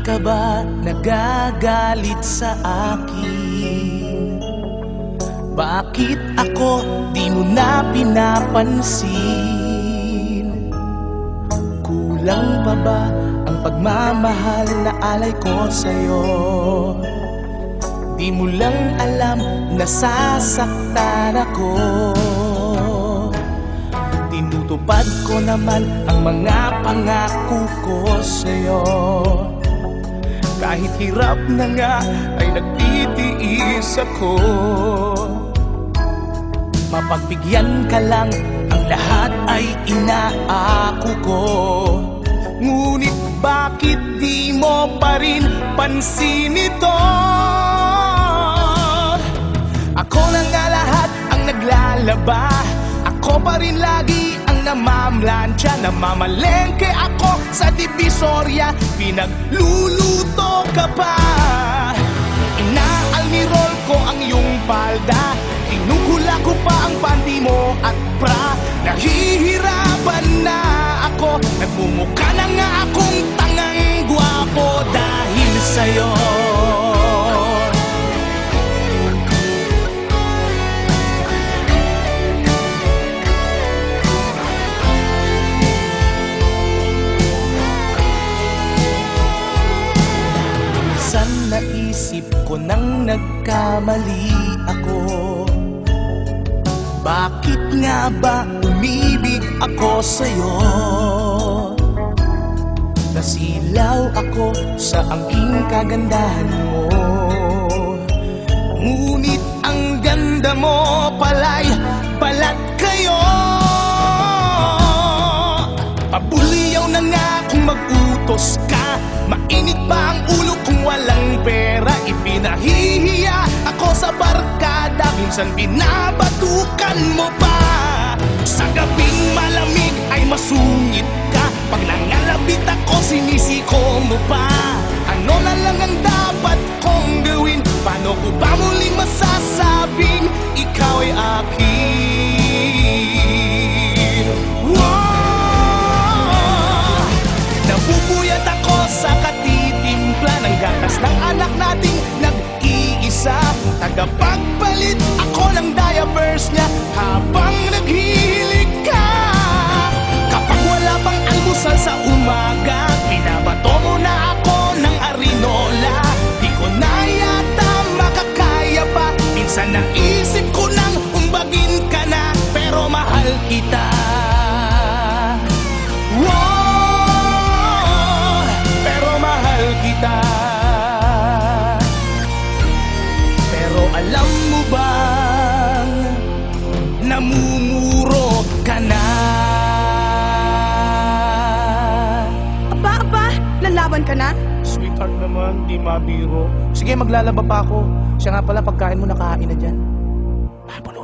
ka ba nagagalit sa akin? Bakit ako di mo na pinapansin? Kulang pa ba ang pagmamahal na alay ko sa'yo? Di mo lang alam na sasaktan ako. Tinutupad ko naman ang mga pangako ko sa'yo. Kahit hirap na nga ay nagtitiis ako. Mapagbigyan ka lang, ang lahat ay inaako ko. Ngunit bakit di mo pa rin pansin ito? Ako na nga lahat ang naglalaba. Ako pa rin lagi ang namamlansya. Namamalengke ako sa Divisoria. Pinagluluto ka pa. Inaalmirol ko ang iyong palda. Tinugula ko pa ang panty mo at bra. Nahihirapan na ako. Nagmumukha na nga akong tangang gwapo dahil sa'yo. Minsan naisip ko nang nagkamali ako. Bakit nga ba umibig ako sa'yo? Nasilaw ako sa angking kagandahan mo. Ngunit ang ganda mo pala'y balat kayo. Pabuliyaw na nga kung mag-utos ka. Mainit pa ang ulo kung walang pera. Ipinahihiya ako sa barkada. Minsan binabatukan mo pa. Sa gabing malamig ay masungit ka. Pag nangalabit ako sinisiko mo pa. Ano na lang ang dapat kong gawin? Paano ko ba muli masasabing ikaw ay akin? Wow! Nabubuyat ako sa katitimpla ng gatas ng anak nating nag-iisa. Tagapagpalit ako ng diapers niya habang naghihilig ka. Kapag wala pang almusal sa umaga, binabato mo na ako ng arinola. Di ko na yata makakaya pa. Minsan naisip ko nang umbagin ka na, pero mahal kita. Wow! Pero mahal kita. Pero alam mo bang namumuro ka na? Aba, lalaban ka na? Sweetheart naman, di mabiro. Sige, maglalaba pa ako. Siya nga pala, pagkain mo nakahain na dyan. Papuno.